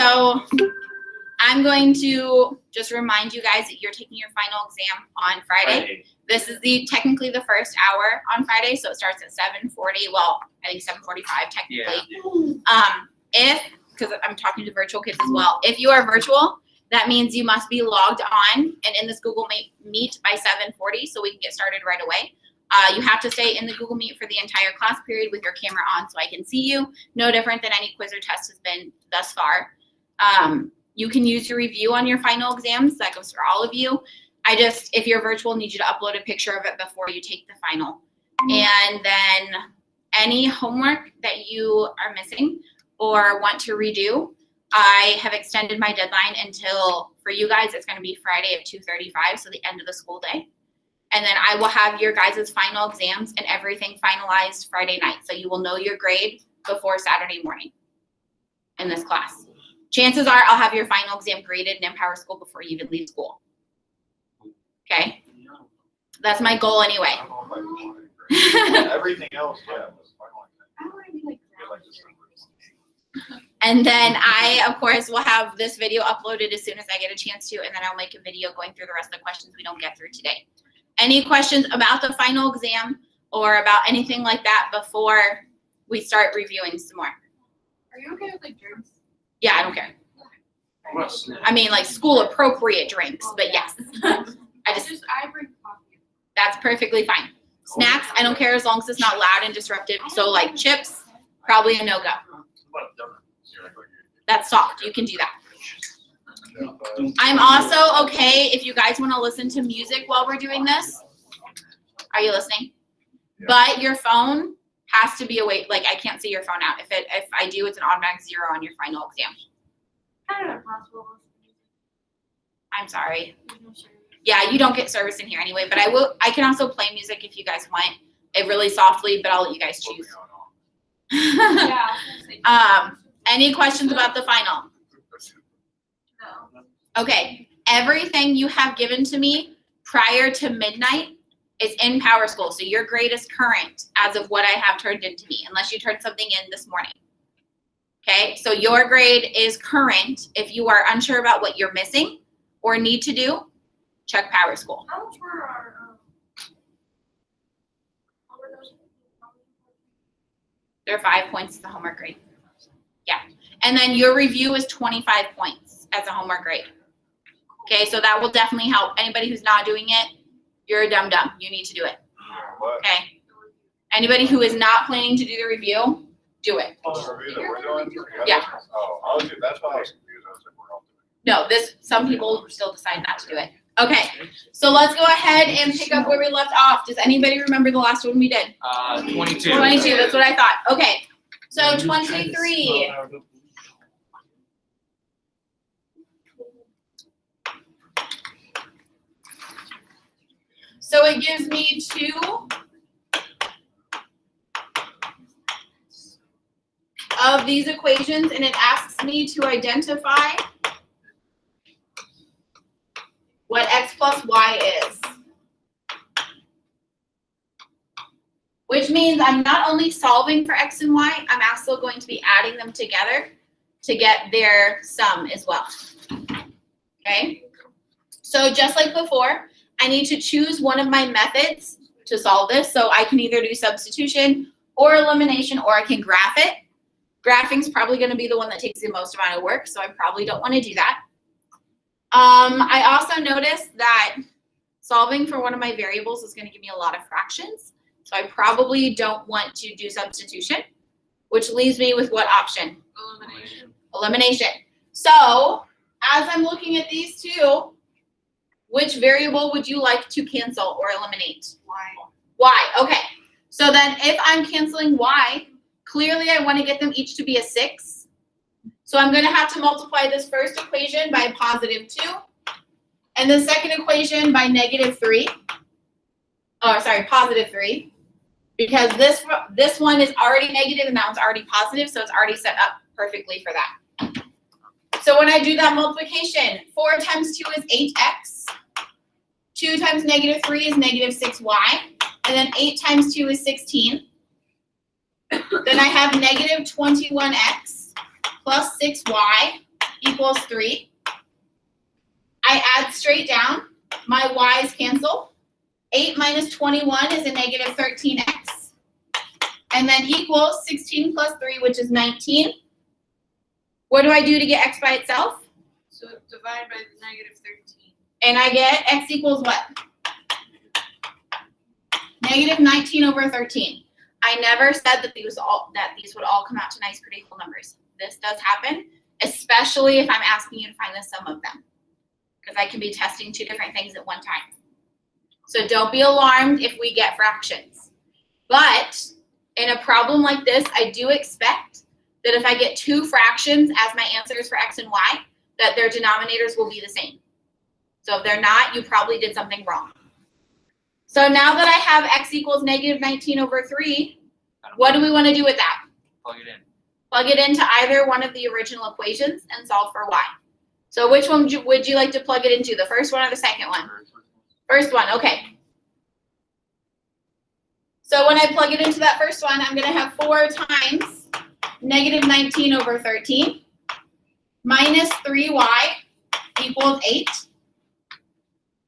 So I'm going to just remind you guys that you're taking your final exam on Friday. This is technically the first hour on Friday, so it starts at 7:40. Well, I think 7:45 technically. Yeah. Because I'm talking to virtual kids as well. If you are virtual, that means you must be logged on and in this Google Meet by 7:40, so we can get started right away. You have to stay in the Google Meet for the entire class period with your camera on so I can see you. No different than any quiz or test has been thus far. You can use your review on your final exams. That goes for all of you. If you're virtual, need you to upload a picture of it before you take the final. And then any homework that you are missing or want to redo, I have extended my deadline until, for you guys, it's going to be Friday at 2:35, so the end of the school day. And then I will have your guys' final exams and everything finalized Friday night. So you will know your grade before Saturday morning in this class. Chances are I'll have your final exam graded in Empower School before you even leave school. Okay? That's my goal anyway. Everything else, yeah. And then I, of course, will have this video uploaded as soon as I get a chance to, and then I'll make a video going through the rest of the questions we don't get through today. Any questions about the final exam or about anything like that before we start reviewing some more? Are you okay with like drinks? Yeah, I don't care. I mean, like school appropriate drinks, but yes. I bring coffee. That's perfectly fine. Snacks, I don't care as long as it's not loud and disruptive. So like chips, probably a no-go. That's soft. You can do that. I'm also okay if you guys want to listen to music while we're doing this. Are you listening? Yeah. But your phone has to be away. Like I can't see your phone out. If I do, it's an automatic 0 on your final exam. Kind of impossible. I'm sorry. Yeah, you don't get service in here anyway. But I can also play music if you guys want it really softly. But I'll let you guys choose. Yeah. Any questions about the final? No. Okay, everything you have given to me prior to midnight is in Power School. So your grade is current as of what I have turned into me, unless you turned something in this morning. Okay, so your grade is current. If you are unsure about what you're missing or need to do, check Power School. How much were our There are 5 points as a homework grade. Yeah, and then your review is 25 points as a homework grade. Okay, so that will definitely help. Anybody who's not doing it, you're a dum-dum. You need to do it. Okay. Anybody who is not planning to do the review, do it. Oh, the review that we're doing? Yeah. Oh, that's why I was confused. I was like, we're all doing No, some people still decide not to do it. Okay, so let's go ahead and pick up where we left off. Does anybody remember the last one we did? 22. 22, that's what I thought. Okay, so 23. So it gives me 2 of these equations, and it asks me to identify what x plus y is. Which means I'm not only solving for x and y, I'm also going to be adding them together to get their sum as well. Okay? So just like before, I need to choose one of my methods to solve this. So I can either do substitution or elimination, or I can graph it. Graphing is probably going to be the one that takes the most amount of work, so I probably don't want to do that. I also noticed that solving for one of my variables is going to give me a lot of fractions. So I probably don't want to do substitution, which leaves me with what option? elimination? Elimination. So as I'm looking at these two, which variable would you like to cancel or eliminate? Y. Y. Okay. So then if I'm canceling y, clearly I want to get them each to be a 6. So I'm going to have to multiply this first equation by +2 and the second equation by -3. Oh, sorry, +3. Because this one is already negative and that one's already positive, so it's already set up perfectly for that. So when I do that multiplication, 4 times 2 is 8x. 2 times -3 is -6y. And then 8 times 2 is 16. Then I have -21x plus 6y equals 3. I add straight down. My y's cancel. 8 minus 21 is a negative 13x. And then equals 16 plus 3, which is 19. What do I do to get x by itself? So divide by the negative 13. And I get x equals what? Negative 19 over 13. I never said that these would all come out to nice, pretty whole numbers. This does happen, especially if I'm asking you to find the sum of them, because I can be testing 2 different things at one time. So don't be alarmed if we get fractions. But in a problem like this, I do expect that if I get 2 fractions as my answers for x and y, that their denominators will be the same. So if they're not, you probably did something wrong. So now that I have x equals negative 19 over 3, what do we want to do with that? Plug it in. Plug it into either one of the original equations and solve for y. So which one would you like to plug it into, the first one or the second one? First one, okay. So when I plug it into that first one, I'm going to have 4 times negative 19 over 13 minus 3y equals 8.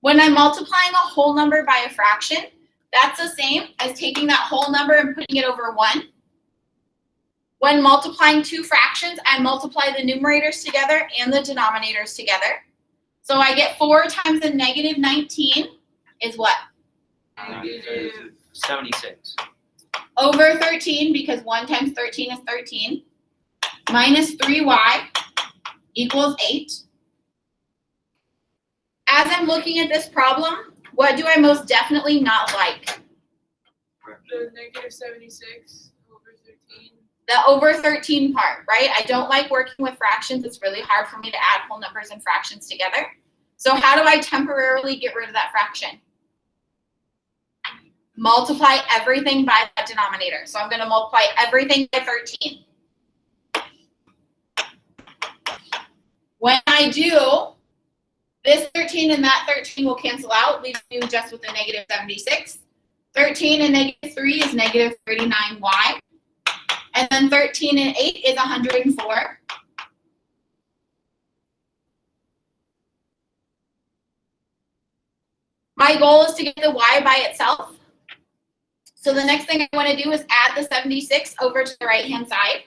When I'm multiplying a whole number by a fraction, that's the same as taking that whole number and putting it over 1. When multiplying 2 fractions, I multiply the numerators together and the denominators together. So I get 4 times the negative 19 is what? Negative 76. Over 13, because 1 times 13 is 13, minus 3y equals 8. As I'm looking at this problem, what do I most definitely not like? the negative 76 over 13. The over 13 part, right? I don't like working with fractions. It's really hard for me to add whole numbers and fractions together. So how do I temporarily get rid of that fraction? Multiply everything by that denominator. So I'm going to multiply everything by 13. When I do, this 13 and that 13 will cancel out, leaving you just with a negative 76. 13 and negative 3 is negative 39y. And then 13 and 8 is 104. My goal is to get the y by itself. So the next thing I want to do is add the 76 over to the right-hand side.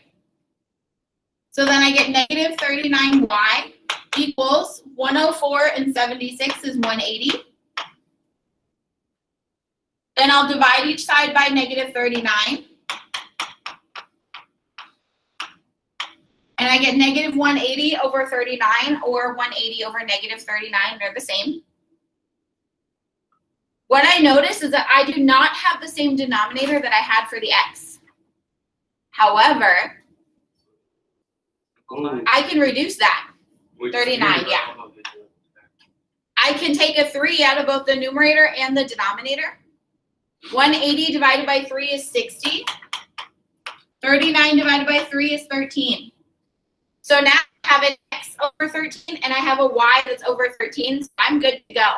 So then I get negative 39y equals 104 and 76 is 180. Then I'll divide each side by negative 39. And I get negative 180 over 39 or 180 over negative 39. They're the same. What I notice is that I do not have the same denominator that I had for the x. However, I can reduce that. 39, yeah. I can take a 3 out of both the numerator and the denominator. 180 divided by 3 is 60. 39 divided by 3 is 13. So now I have an x over 13 and I have a y that's over 13, so I'm good to go.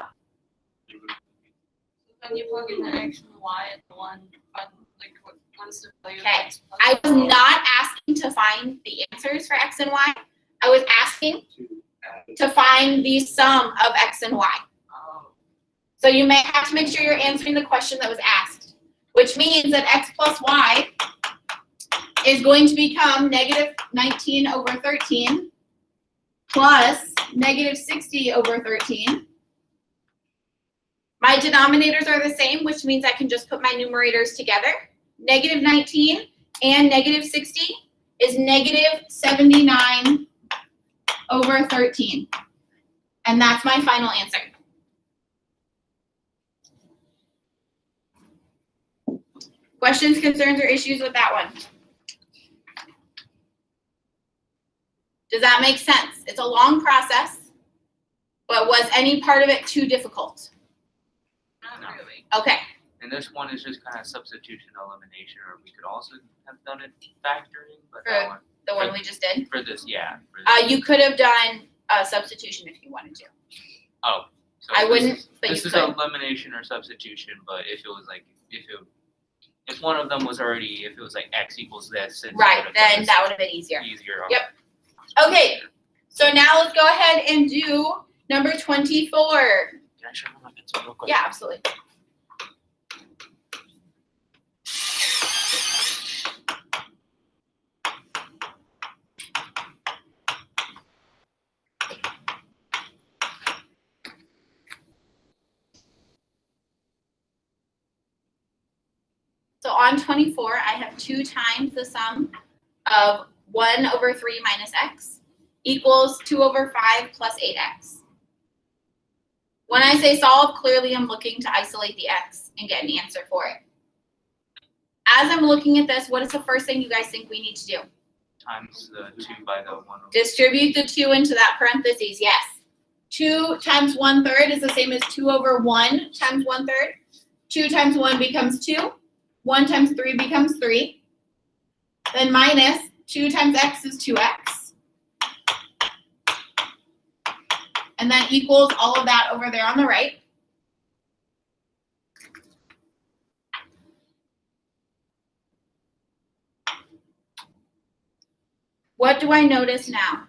When you plug in the x and the y at the one, like what's the value? Okay. I was not asking to find the answers for x and y. I was asking to find the sum of x and y. So you may have to make sure you're answering the question that was asked, which means that x plus y is going to become negative 19 over 13 plus negative 60 over 13. My denominators are the same, which means I can just put my numerators together. Negative 19 and negative 60 is negative 79 over 13. And that's my final answer. Questions, concerns, or issues with that one? Does that make sense? It's a long process, but was any part of it too difficult? Not really. Okay. And this one is just kind of substitution elimination, or we could also have done it factoring, but that one, The one we just did? for this, yeah. For this. You could have done a substitution if you wanted to. Oh, so I this wouldn't, is- but you This is could. elimination or substitution, but if it was like, if one of them was already, if it was like x equals this. and Right, would have then done that would have been easier. this easier. Yep. Okay, So now let's go ahead and do number 24. Can I show my pencil real quick? Yeah, absolutely. So on 24, I have 2 times the sum of 1 over 3 minus x equals 2 over 5 plus 8x. When I say solve, clearly I'm looking to isolate the x and get an answer for it. As I'm looking at this, what is the first thing you guys think we need to do? Times the 2 by the 1 over. Distribute the 2 into that parentheses, yes. 2 times 1/3 is the same as 2 over 1 times 1/3. 2 times 1 becomes 2. 1 times 3 becomes 3. Then minus 2 times x is 2x. And then equals all of that over there on the right. What do I notice now?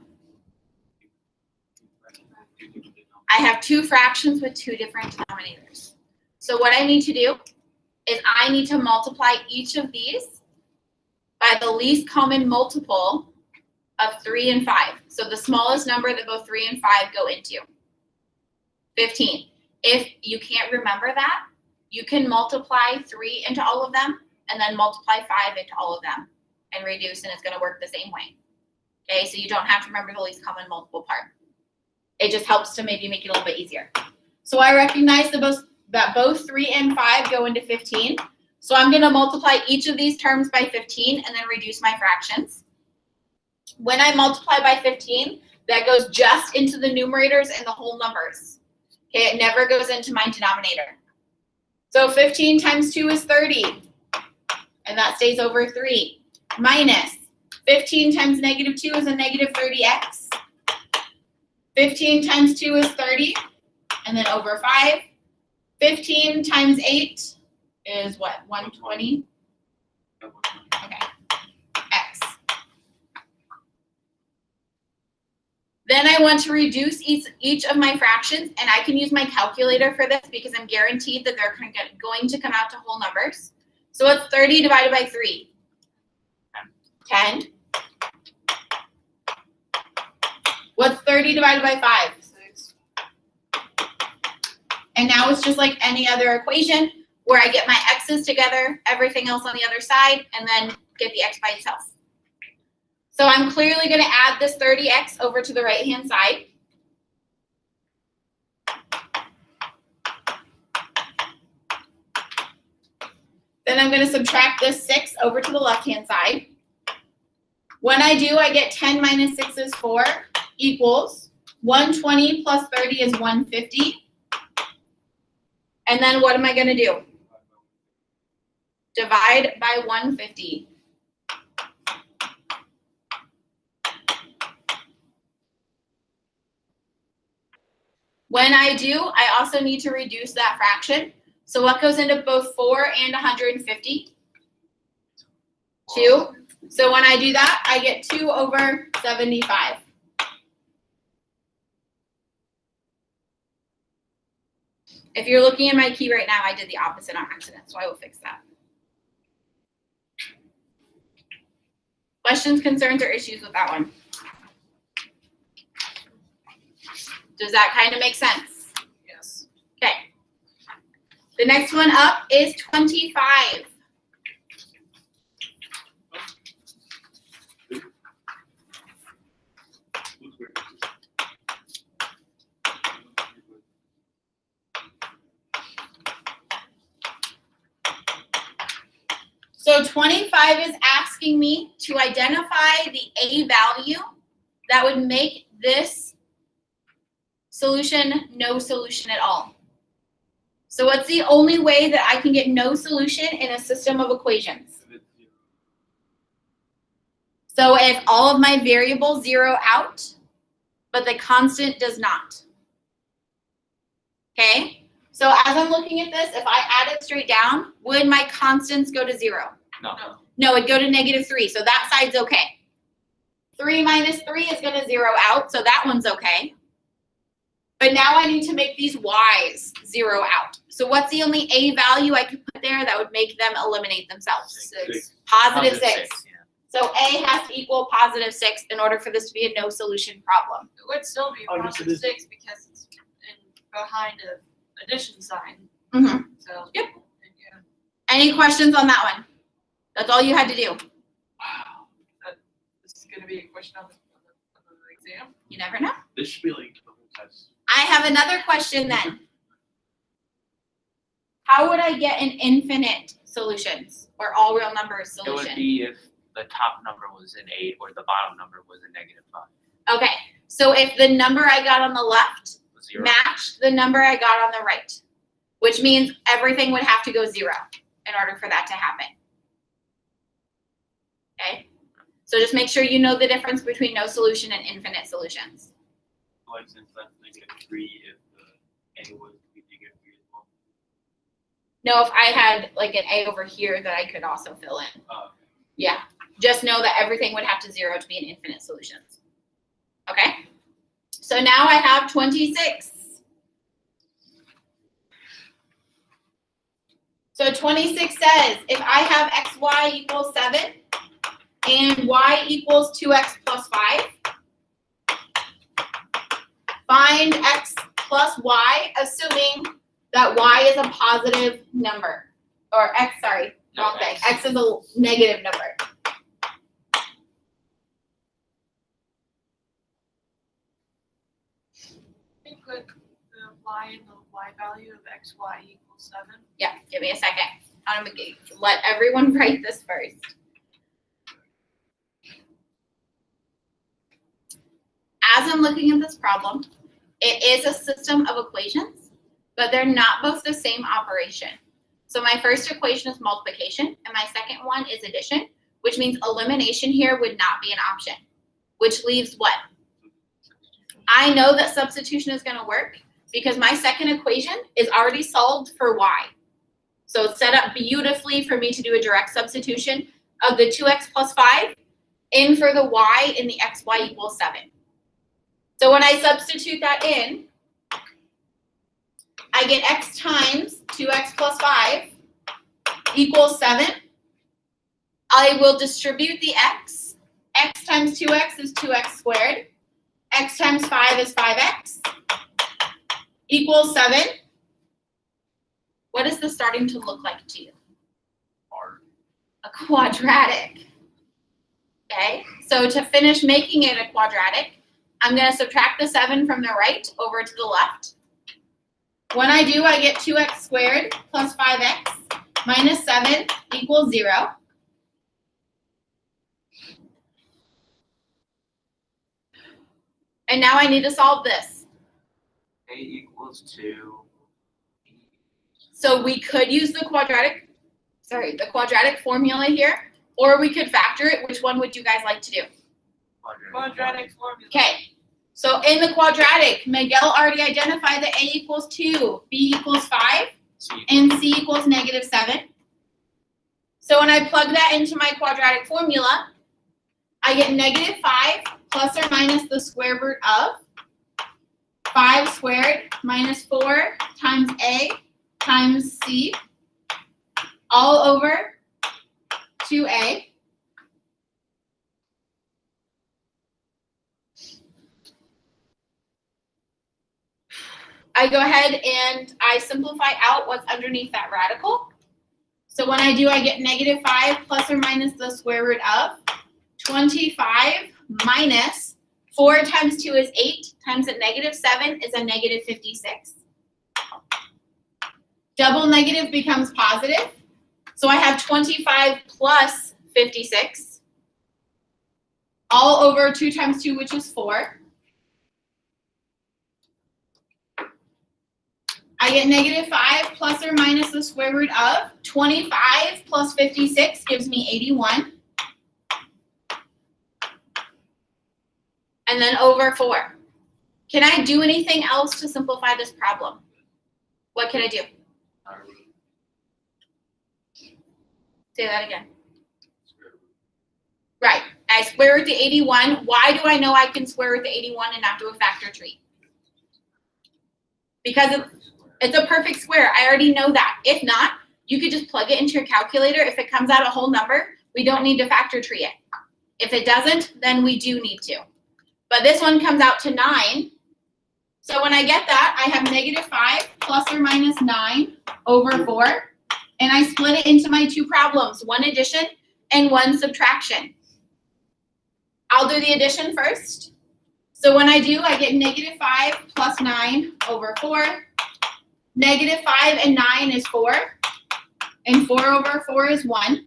I have 2 fractions with 2 different denominators. So what I need to do is I need to multiply each of these by the least common multiple of 3 and 5. So the smallest number that both 3 and 5 go into. 15. If you can't remember that, you can multiply 3 into all of them and then multiply 5 into all of them and reduce, and it's going to work the same way. Okay, so you don't have to remember the least common multiple part. It just helps to maybe make it a little bit easier. So I recognize that both 3 and 5 go into 15. So I'm going to multiply each of these terms by 15 and then reduce my fractions. When I multiply by 15, that goes just into the numerators and the whole numbers. Okay, it never goes into my denominator. So 15 times 2 is 30, and that stays over 3, minus 15 times negative 2 is a negative 30x. 15 times 2 is 30, and then over 5. 15 times 8 is what, 120? Okay, x. Then I want to reduce each of my fractions, and I can use my calculator for this because I'm guaranteed that they're going to come out to whole numbers. So what's 30 divided by 3? 10. What's 30 divided by 5? 6. And now it's just like any other equation where I get my x's together, everything else on the other side, and then get the x by itself. So I'm clearly going to add this 30x over to the right-hand side. Then I'm going to subtract this 6 over to the left-hand side. When I do, I get 10 minus 6 is 4 equals 120 plus 30 is 150. And then what am I going to do? Divide by 150. When I do, I also need to reduce that fraction. So what goes into both 4 and 150? 2. So when I do that, I get 2 over 75. If you're looking at my key right now, I did the opposite on accident, so I will fix that. Questions, concerns, or issues with that one? Does that kind of make sense? Yes. Okay. The next one up is 25. So 25 is asking me to identify the A value that would make this solution no solution at all. So what's the only way that I can get no solution in a system of equations? So if all of my variables zero out, but the constant does not. Okay? So as I'm looking at this, if I add it straight down, would my constants go to 0? No. No, it'd go to -3, so that side's okay. 3 minus 3 is gonna 0 out, so that one's okay. But now I need to make these y's 0 out. So what's the only a value I could put there that would make them eliminate themselves? Positive 6. Yeah. So a has to equal positive 6 in order for this to be a no solution problem. It would still be Oh, yes, it positive is. 6 because it's behind a addition sign. Mm-hmm. So. Yep. Yeah. Any questions on that one? That's all you had to do. Wow. This is gonna be a question on the exam. You never know. This should be like the whole test. I have another question then. How would I get an infinite solutions or all real numbers It would solution? be if the top number was an 8 or the bottom number was a -5. Okay, so if the number I got on the left 0. matched the number I got on the right, which means everything would have to go 0 in order for that to happen. Okay, so just make sure you know the difference between no solution and infinite solutions. For instance, that's -3 if the A was to be -3 as well. No, if I had like an A over here that I could also fill in. Yeah, just know that everything would have to 0 to be an infinite solutions. Okay, so now I have 26. So 26 says if I have xy equals 7 and y equals 2x plus 5, find x plus y, assuming that y is a positive number. Or x, sorry, wrong thing. X is a negative number. You put the y in the y value of xy equals 7. Yeah, give me a second. I'm gonna let everyone write this first. As I'm looking at this problem, it is a system of equations, but they're not both the same operation. So my first equation is multiplication, and my second one is addition, which means elimination here would not be an option, which leaves what? I know that substitution is going to work because my second equation is already solved for y. So it's set up beautifully for me to do a direct substitution of the 2x plus 5 in for the y in the xy equals 7. So when I substitute that in, I get x times 2x plus 5 equals 7. I will distribute the x. X times 2x is 2x squared. X times 5 is 5x equals 7. What is this starting to look like to you? Hard. A quadratic. Okay, so to finish making it a quadratic, I'm going to subtract the 7 from the right over to the left. When I do, I get 2x squared plus 5x minus 7 equals 0. And now I need to solve this. A equals 2. So we could use the quadratic formula here, or we could factor it. Which one would you guys like to do? Quadratic formula. Okay, so in the quadratic, Miguel already identified that a equals 2, b equals 5, and c equals -7. So when I plug that into my quadratic formula, I get -5 plus or minus the square root of 5 squared minus 4 times a times c all over 2a. I go ahead and I simplify out what's underneath that radical. So when I do, I get -5 plus or minus the square root of 25 minus 4 times 2 is 8 times a -7 is a -56. Double negative becomes positive. So I have 25 plus 56 all over 2 times 2, which is 4. I get -5 plus or minus the square root of 25 plus 56 gives me 81. And then over 4. Can I do anything else to simplify this problem? What can I do? Say that again. Right. I square root the 81. Why do I know I can square root the 81 and not do a factor tree? Because it's a perfect square. I already know that. If not, you could just plug it into your calculator. If it comes out a whole number, we don't need to factor tree it. If it doesn't, then we do need to. But this one comes out to 9. So when I get that, I have -5 plus or minus 9 over 4. And I split it into my two problems, one addition and one subtraction. I'll do the addition first. So when I do, I get -5 plus 9 over 4. -5 and 9 is 4. And 4 over 4 is 1.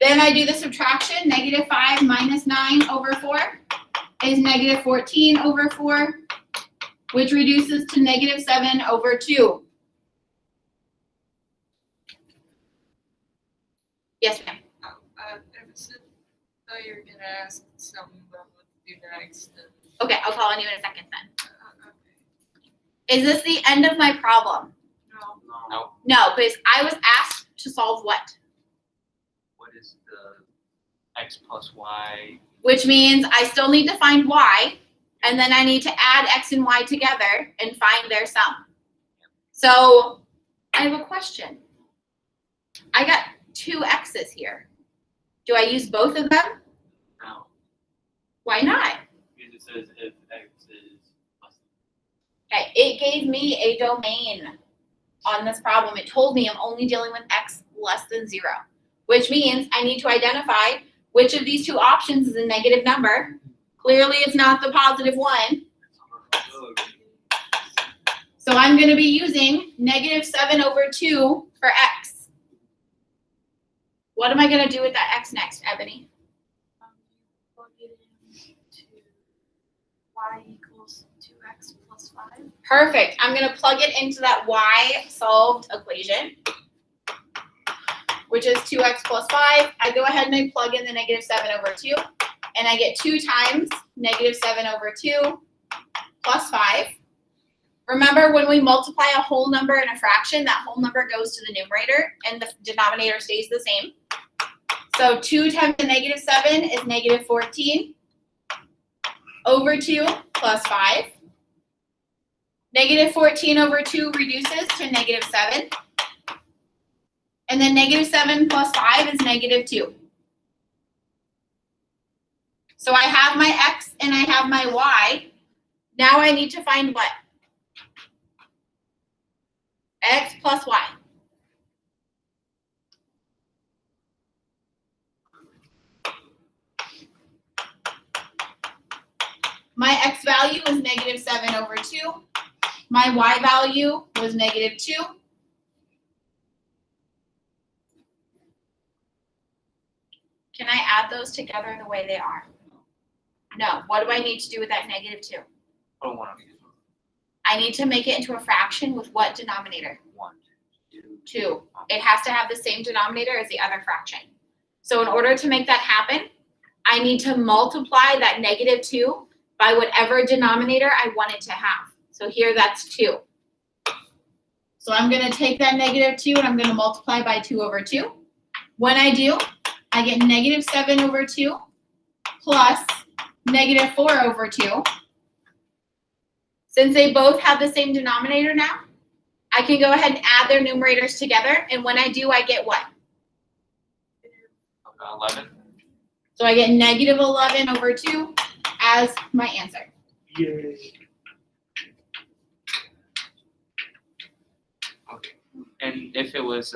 Then I do the subtraction. -5 minus 9 over 4 is -14 over 4, which reduces to -7 over 2. Yes, ma'am. I thought you were gonna ask something about what to do next. Okay, I'll call on you in a second then. Okay. Is this the end of my problem? No. No. No, because I was asked to solve what? What is the x plus y? Which means I still need to find y, and then I need to add x and y together and find their sum. So I have a question. I got 2 x's here. Do I use both of them? No, Why not? because it says if X is less Okay, it gave me a domain on this problem. It told me I'm only dealing with x less than 0, which means I need to identify which of these two options is a negative number. Clearly, it's not the positive one. So I'm going to be using -7 over 2 for x. What am I going to do with that x next, Ebony? Plug it into y equals 2x plus 5. Perfect. I'm going to plug it into that y solved equation, which is 2x plus 5. I go ahead and I plug in the -7 over 2, and I get 2 times -7 over 2 plus 5. Remember, when we multiply a whole number and a fraction, that whole number goes to the numerator, and the denominator stays the same. So 2 times the -7 is -14 over 2 plus 5. -14 over 2 reduces to -7. And then -7 plus 5 is -2. So I have my x and I have my y. Now I need to find what? X plus y. My x value was -7 over 2. My y value was -2. Can I add those together the way they are? No. What do I need to do with that -2? I don't want to use I need to make it into a fraction with what denominator? 1, 2. 2. It has to have the same denominator as the other fraction. So in order to make that happen, I need to multiply that -2 by whatever denominator I want it to have. So here that's 2. So I'm going to take that -2 and I'm going to multiply by 2 over 2. When I do, I get -7 over 2 plus -4 over 2. Since they both have the same denominator now, I can go ahead and add their numerators together, and when I do, I get what? 11. So I get -11 over 2 as my answer. Yay. Okay. And if it was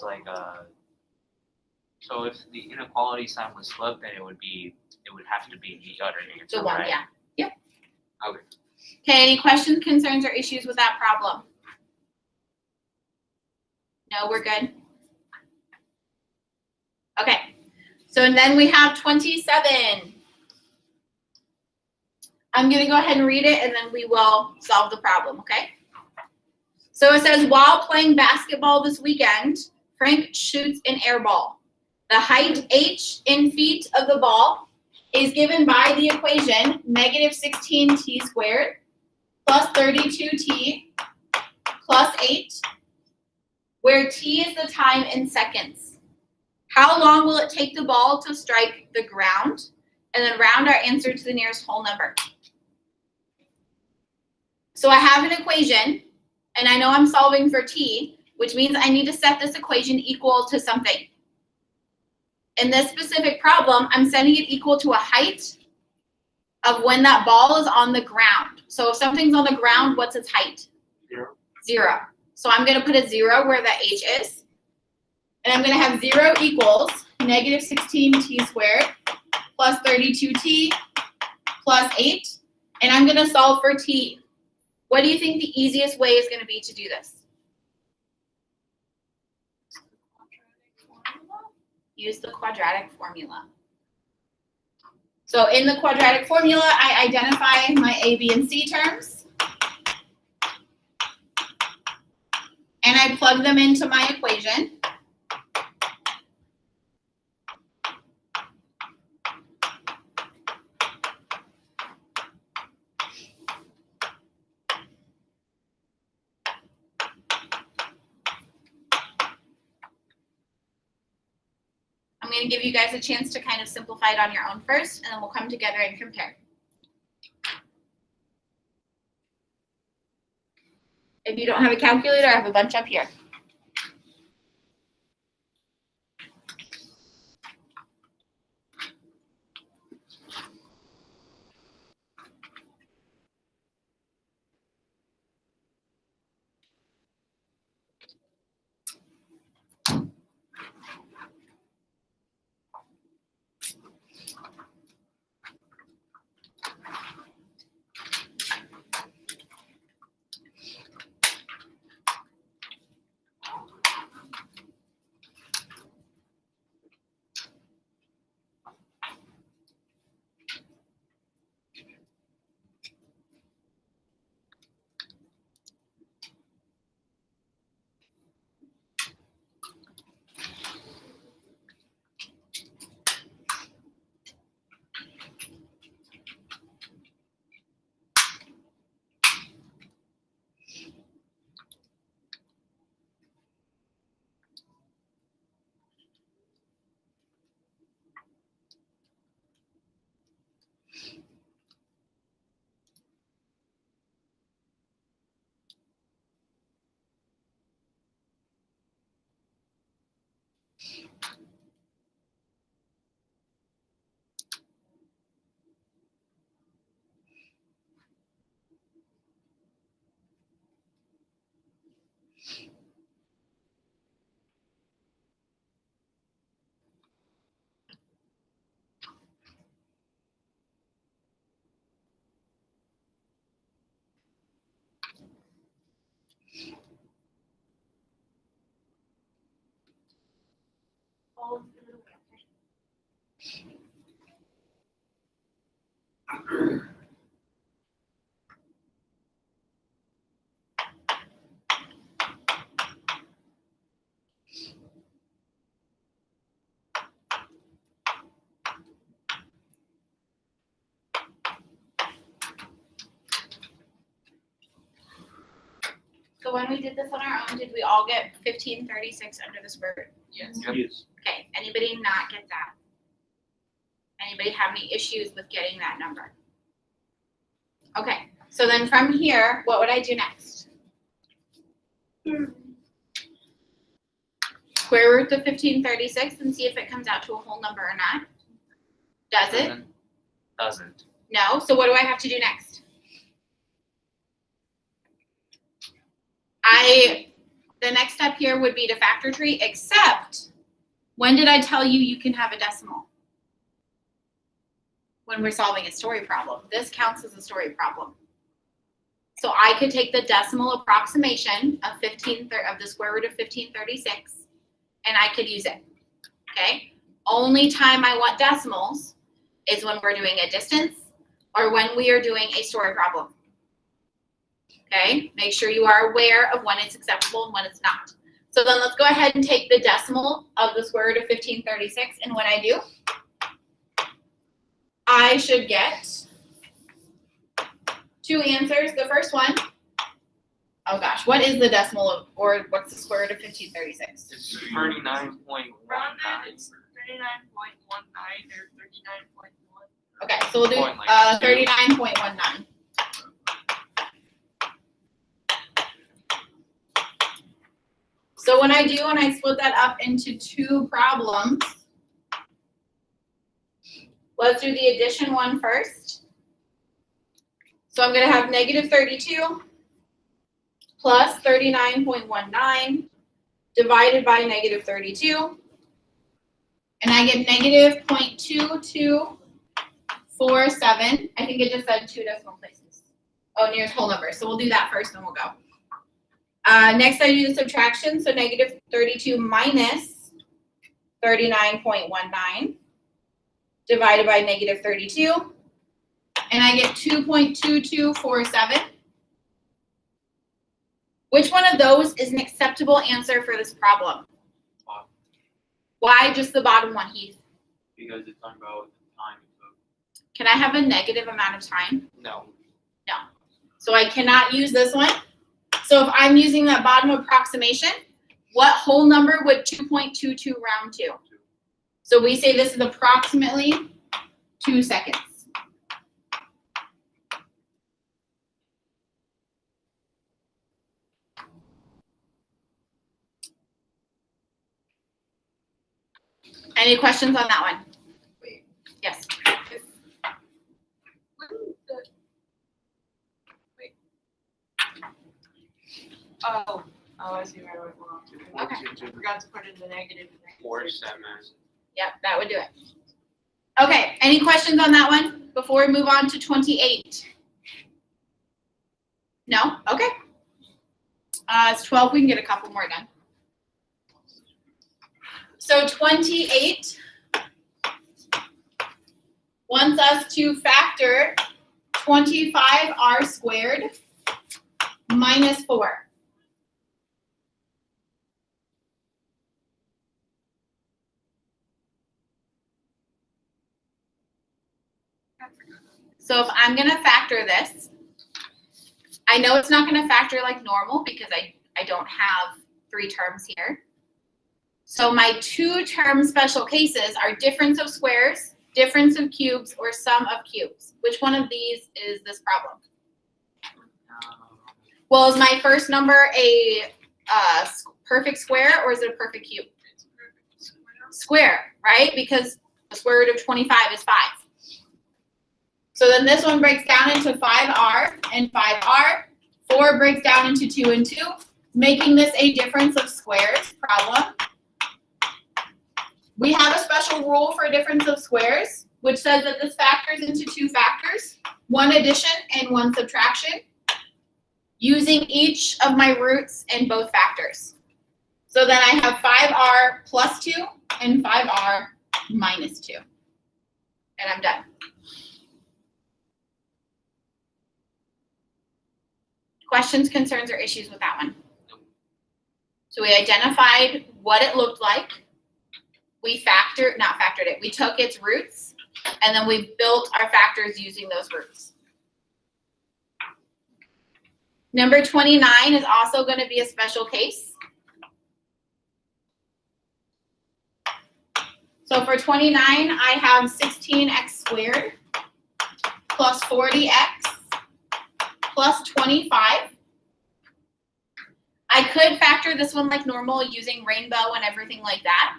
like so if the inequality sign was flipped, then it would have to be the other answer, The one, right? yeah. Yep. Okay. Okay, any questions, concerns, or issues with that problem? No, we're good? Okay, so and then we have 27. I'm gonna go ahead and read it and then we will solve the problem, okay? So it says, while playing basketball this weekend, Frank shoots an air ball. The height h in feet of the ball is given by the equation -16t squared plus 32t plus 8, where t is the time in seconds. How long will it take the ball to strike the ground? And then round our answer to the nearest whole number. So I have an equation, and I know I'm solving for t, which means I need to set this equation equal to something. In this specific problem, I'm setting it equal to a height of when that ball is on the ground. So if something's on the ground, what's its height? 0. 0. So I'm going to put a 0 where that h is. And I'm going to have 0 equals negative 16t squared plus 32t plus 8. And I'm going to solve for t. What do you think the easiest way is going to be to do this? Use the quadratic formula. So in the quadratic formula, I identify my a, b, and c terms. And I plug them into my equation. I'm going to give you guys a chance to kind of simplify it on your own first, and then we'll come together and compare. If you don't have a calculator, I have a bunch up here. So when we did this on our own, did we all get 1536 under the square root? Yes. Yes. Okay, anybody not get that? Anybody have any issues with getting that number? Okay, so then from here, what would I do next? Square root the 1536 and see if it comes out to a whole number or not. Does it? Doesn't. No, so what do I have to do next? The next step here would be to factor tree, except when did I tell you you can have a decimal? When we're solving a story problem. This counts as a story problem. So I could take the decimal approximation of the square root of 1536 and I could use it. Okay? Only time I want decimals is when we're doing a distance or when we are doing a story problem. Okay, make sure you are aware of when it's acceptable and when it's not. So then let's go ahead and take the decimal of the square root of 1536, and what I do, I should get two answers. The first one Oh gosh, what is the decimal of, or what's the square root of 1536? It's 39.19. Rounded, it's 39.19 or 39.1. Okay, so we'll do Point like 39.19. So when I split that up into two problems, let's do the addition one first. So I'm going to have negative 32 plus 39.19 divided by negative 32. And I get negative 0.2247. I think it just said 2 decimal places. Oh, nearest whole number. So we'll do that first, then we'll go. Next, I do the subtraction. So negative 32 minus 39.19 divided by negative 32. And I get 2.2247. Which one of those is an acceptable answer for this problem? Why just the bottom one, Heath? Because it's talking about the time it took. Can I have a negative amount of time? No. So I cannot use this one. So if I'm using that bottom approximation, what whole number would 2.22 round to? So we say this is approximately 2 seconds. Any questions on that one? Yes. Oh, I see where I went wrong. Okay. I forgot to put in the negative. 47. Yep, that would do it. Okay, any questions on that one before we move on to 28? No? Okay. It's 12, we can get a couple more done. So 28 wants us to factor 25r squared minus 4. So if I'm going to factor this, I know it's not going to factor like normal because I don't have 3 terms here. So my 2-term special cases are difference of squares, difference of cubes, or sum of cubes. Which one of these is this problem? Well, is my first number a perfect square or is it a perfect cube? Square, right? Because the square root of 25 is 5. So then this one breaks down into 5r and 5r. 4 breaks down into 2 and 2, making this a difference of squares problem. We have a special rule for difference of squares, which says that this factors into 2 factors, 1 addition and 1 subtraction, using each of my roots in both factors. So then I have 5r plus 2 and 5r minus 2. And I'm done. Questions, concerns, or issues with that one? So we identified what it looked like. We we took its roots, and then we built our factors using those roots. Number 29 is also going to be a special case. So for 29, I have 16x squared plus 40x plus 25. I could factor this one like normal using rainbow and everything like that.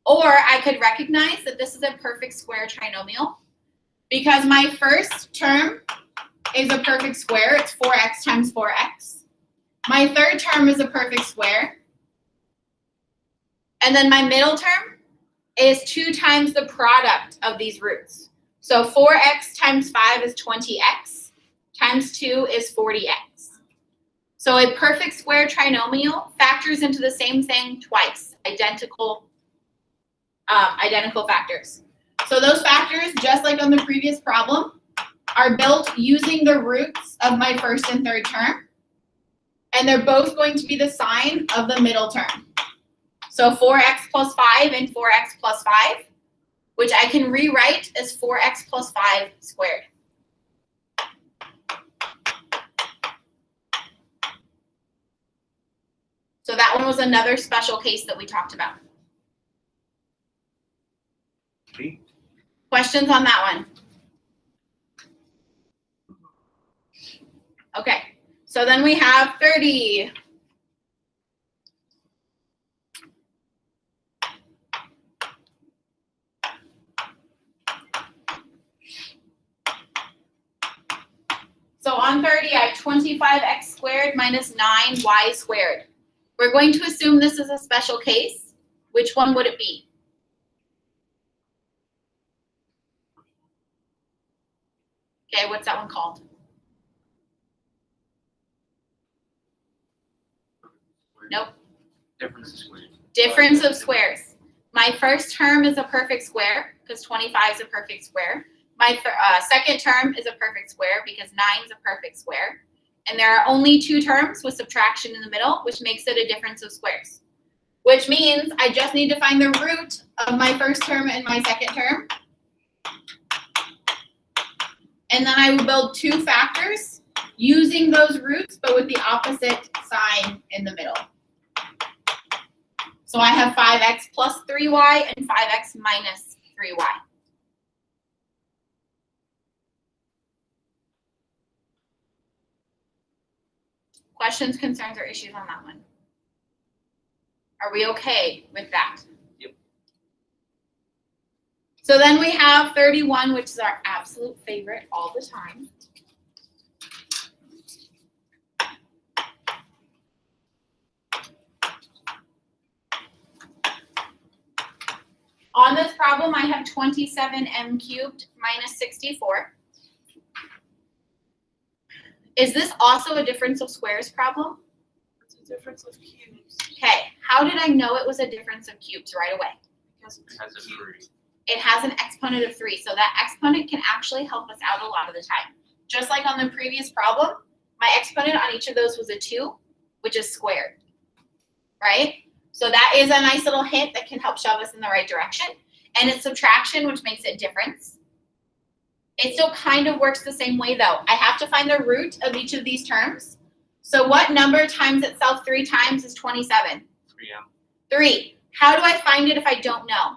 Or I could recognize that this is a perfect square trinomial because my first term is a perfect square. It's 4x times 4x. My third term is a perfect square. And then my middle term is 2 times the product of these roots. So 4x times 5 is 20x, times 2 is 40x. So a perfect square trinomial factors into the same thing twice, identical factors. So those factors, just like on the previous problem, are built using the roots of my first and third term, and they're both going to be the sign of the middle term. So 4x plus 5 and 4x plus 5, which I can rewrite as 4x plus 5 squared. So that one was another special case that we talked about. Okay. Questions on that one? Okay, so then we have 30. So on 30, I have 25x squared minus 9y squared. We're going to assume this is a special case. Which one would it be? Okay, what's that one called? Nope. Difference of squares. Difference of squares. My first term is a perfect square because 25 is a perfect square. My second term is a perfect square because 9 is a perfect square. And there are only two terms with subtraction in the middle, which makes it a difference of squares. Which means I just need to find the root of my first term and my second term. And then I will build two factors using those roots, but with the opposite sign in the middle. So I have 5x plus 3y and 5x minus 3y. Questions, concerns, or issues on that one? Are we okay with that? Yep. So then we have 31, which is our absolute favorite all the time. On this problem, I have 27m cubed minus 64. Is this also a difference of squares problem? It's a difference of cubes. Okay, how did I know it was a difference of cubes right away? Because It has a 3. It has an exponent of 3, so that exponent can actually help us out a lot of the time. Just like on the previous problem, my exponent on each of those was a 2, which is squared, right? So that is a nice little hint that can help shove us in the right direction. And it's subtraction, which makes it difference. It still kind of works the same way though. I have to find the root of each of these terms. So what number times itself 3 times is 27? 3m. 3. How do I find it if I don't know?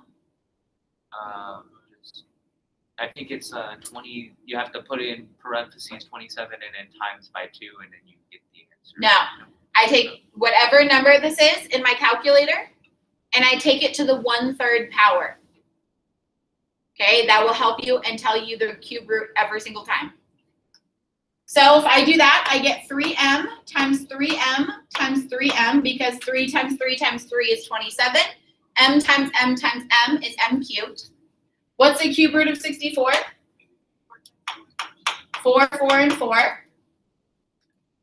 I think it's 20. You have to put it in parentheses 27 and then times by 2, and then you get the answer. No. I take whatever number this is in my calculator, and I take it to the 1/3 power. Okay, that will help you and tell you the cube root every single time. So if I do that, I get 3m times 3m times 3m, because 3 times 3 times 3 is 27. M times m times m is m cubed. What's the cube root of 64? 4, 4, and 4.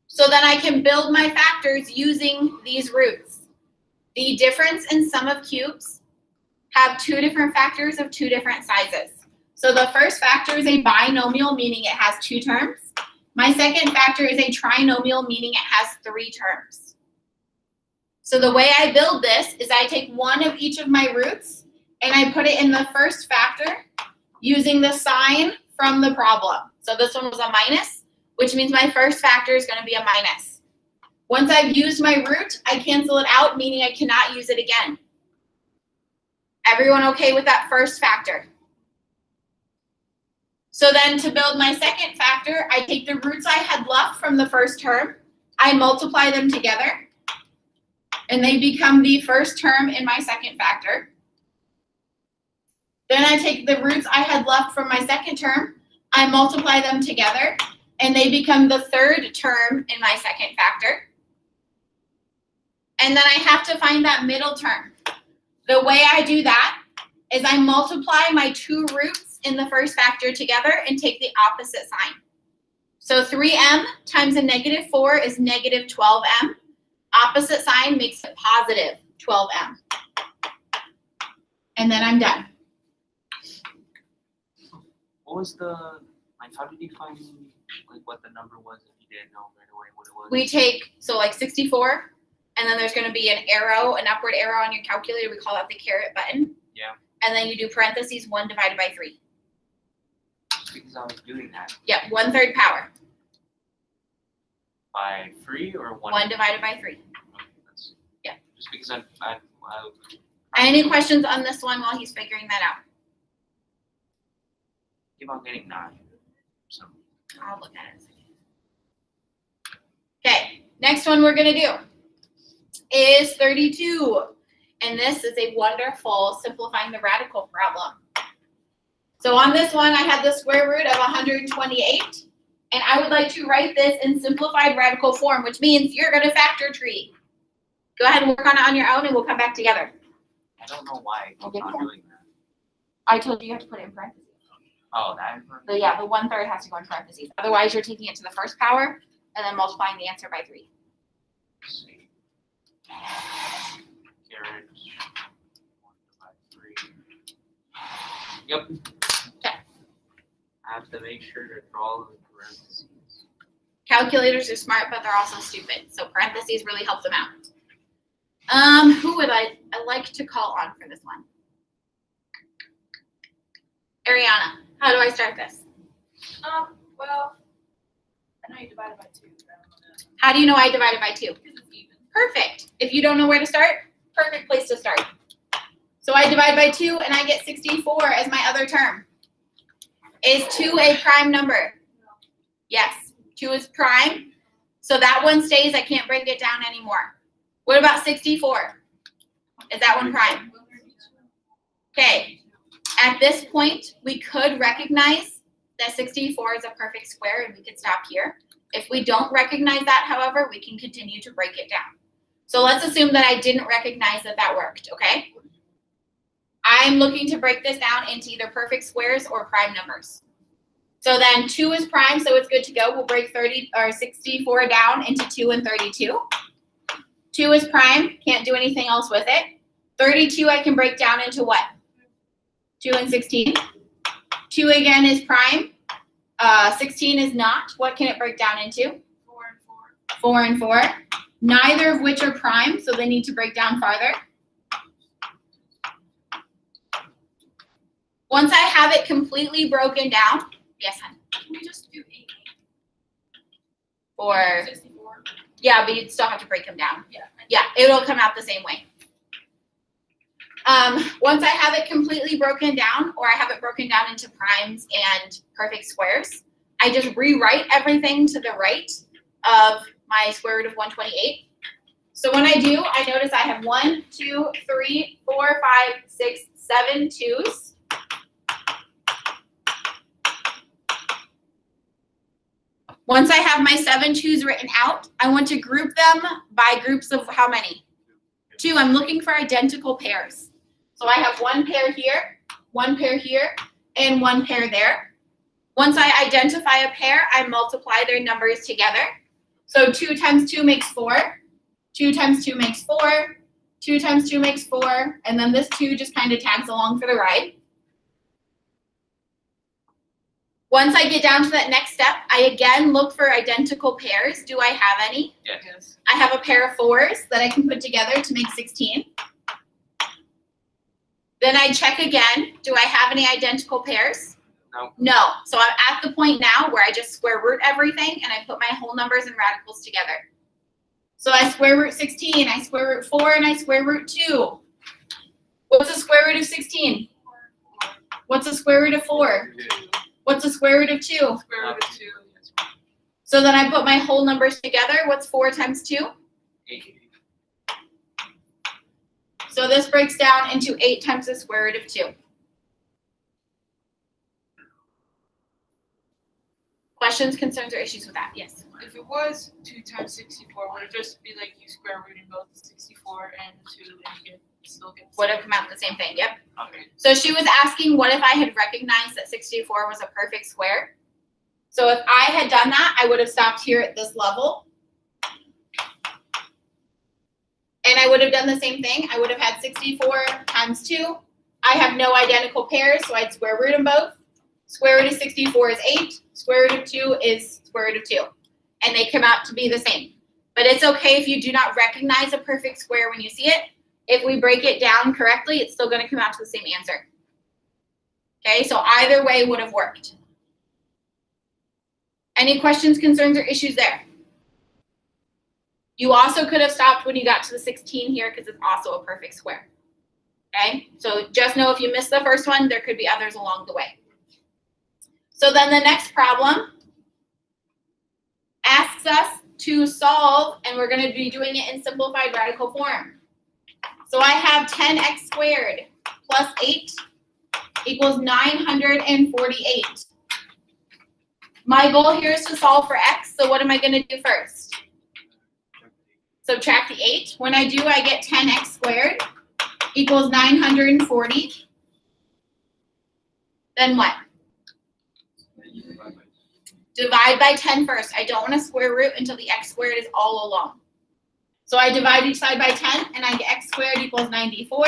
So then I can build my factors using these roots. The difference in sum of cubes have 2 different factors of 2 different sizes. So the first factor is a binomial, meaning it has 2 terms. My second factor is a trinomial, meaning it has 3 terms. So the way I build this is I take one of each of my roots and I put it in the first factor using the sign from the problem. So this one was a minus, which means my first factor is going to be a minus. Once I've used my root, I cancel it out, meaning I cannot use it again. Everyone okay with that first factor? So then to build my second factor, I take the roots I had left from the first term, I multiply them together, and they become the first term in my second factor. Then I take the roots I had left from my second term, I multiply them together, and they become the third term in my second factor. And then I have to find that middle term. The way I do that is I multiply my 2 roots in the first factor together and take the opposite sign. So 3m times a negative 4 is negative 12m. Opposite sign makes it positive 12m. And then I'm done. What was the, like, how did you find, like, what the number was if you didn't know right away what it was? We take, so like 64, and then there's going to be an arrow, an upward arrow on your calculator. We call that the caret button. Yeah. And then you do parentheses 1 divided by 3. Because I was doing that. Yep, 1/3 power. By 3 or 1? 1 divided by 3. Okay, that's, Yeah. Just because Any questions on this one while he's figuring that out? keep on getting 9. So I'll look at it. Okay, next one we're gonna do is 32. And this is a wonderful simplifying the radical problem. So on this one, I had the square root of 128. And I would like to write this in simplified radical form, which means you're gonna factor tree. Go ahead and work on it on your own and we'll come back together. I don't know why Okay. I'm not doing that. I told you you have to put it in parentheses. Oh, that. So yeah, the 1/3 has to go in parentheses. Otherwise, you're taking it to the first power and then multiplying the answer by 3. Let's see. Carrot. 1 by 3. Yep. Okay. I have to make sure to draw the parentheses. Calculators are smart, but they're also stupid. So parentheses really help them out. Who would I like to call on for this one? Ariana, how do I start this? Well, I know you divided by 2, but I don't know that. How do you know I divided by 2? Because it's even. Perfect. If you don't know where to start, perfect place to start. So I divide by 2 and I get 64 as my other term. Is 2 a prime number? Yes, 2 is prime. So that one stays, I can't break it down anymore. What about 64? Is that one prime? Okay, at this point, we could recognize that 64 is a perfect square and we could stop here. If we don't recognize that, however, we can continue to break it down. So let's assume that I didn't recognize that that worked, okay? I'm looking to break this down into either perfect squares or prime numbers. So then 2 is prime, so it's good to go. We'll break 64 down into 2 and 32. 2 is prime, can't do anything else with it. 32 I can break down into what? 2 and 16. 2 again is prime. 16 is not. What can it break down into? 4 and 4. 4 and 4. Neither of which are prime, so they need to break down farther. Once I have it completely broken down, yes, hon. Can we just do 8? Or 64. yeah, but you'd still have to break them down. Yeah. Yeah, it'll come out the same way. Once I have it completely broken down, or I have it broken down into primes and perfect squares, I just rewrite everything to the right of my square root of 128. So when I do, I notice I have 1, 2, 3, 4, 5, 6, 7 2s. Once I have my 7 2s written out, I want to group them by groups of how many? 2. I'm looking for identical pairs. So I have 1 pair here, 1 pair here, and 1 pair there. Once I identify a pair, I multiply their numbers together. So 2 times 2 makes 4, 2 times 2 makes 4, 2 times 2 makes 4, and then this 2 just kind of tags along for the ride. Once I get down to that next step, I again look for identical pairs. Do I have any? Yes. I have a pair of 4s that I can put together to make 16. Then I check again. Do I have any identical pairs? No. No. So I'm at the point now where I just square root everything and I put my whole numbers and radicals together. So I square root 16, I square root 4, and I square root 2. What's the square root of 16? What's the square root of 4? What's the square root of 2? Square root of 2. So then I put my whole numbers together. What's 4 times 2? 8. So this breaks down into 8 times the square root of 2. Questions, concerns, or issues with that? Yes. If it was 2 times 64, would it just be like you square rooting both the 64 and the 2 and you still get the Would same? have come out the same thing. Yep. Okay. So she was asking what if I had recognized that 64 was a perfect square? So if I had done that, I would have stopped here at this level. And I would have done the same thing. I would have had 64 times 2. I have no identical pairs, so I'd square root them both. Square root of 64 is 8. Square root of 2 is square root of 2. And they come out to be the same. But it's okay if you do not recognize a perfect square when you see it. If we break it down correctly, it's still going to come out to the same answer. Okay, so either way would have worked. Any questions, concerns, or issues there? You also could have stopped when you got to the 16 here because it's also a perfect square. Okay, so just know if you missed the first one, there could be others along the way. So then the next problem asks us to solve, and we're going to be doing it in simplified radical form. So I have 10x squared plus 8 equals 948. My goal here is to solve for x, so what am I going to do first? Subtract the 8. When I do, I get 10x squared equals 940. Then what? Divide by 10 first. I don't want to square root until the x squared is all along. So I divide each side by 10, and I get x squared equals 94.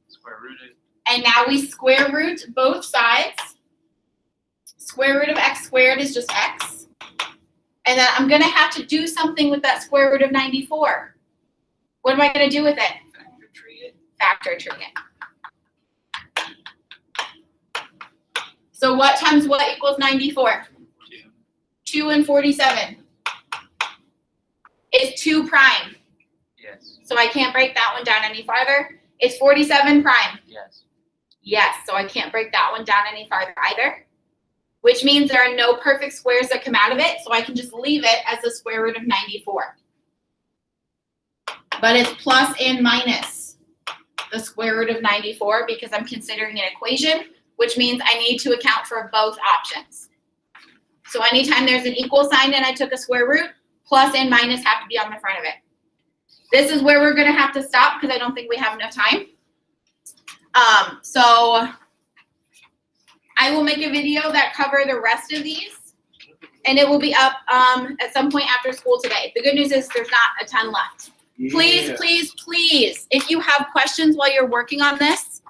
Square rooted. And now we square root both sides. Square root of x squared is just x. And then I'm going to have to do something with that square root of 94. What am I going to do with it? Factor tree it. So what times what equals 94? 2 and 47. It's 2 prime. Yes. So I can't break that one down any farther. It's 47 prime. Yes. Yes, so I can't break that one down any farther either. Which means there are no perfect squares that come out of it, so I can just leave it as the square root of 94. But it's plus and minus the square root of 94 because I'm considering an equation, which means I need to account for both options. So anytime there's an equal sign and I took a square root, plus and minus have to be on the front of it. This is where we're going to have to stop because I don't think we have enough time. So I will make a video that cover the rest of these, and it will be up at some point after school today. The good news is there's not a ton left. Please, please, please, if you have questions while you're working on this,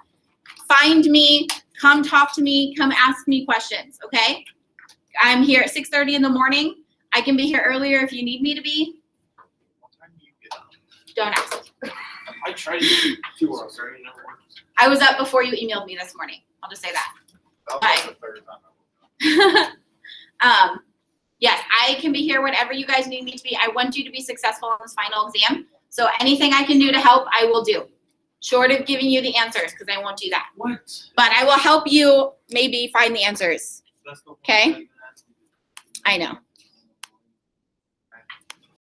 find me, come talk to me, come ask me questions, okay? I'm here at 6:30 in the morning. I can be here earlier if you need me to be. What time do you get up? Don't ask. I tried to do 2 hours, sorry, number 1. I was up before you emailed me this morning. I'll just say that. That was like the third time I woke up. Yes, I can be here whenever you guys need me to be. I want you to be successful on this final exam. So anything I can do to help, I will do. Short of giving you the answers, because I won't do that. What? But I will help you maybe find the answers. Let's go. Okay. I know.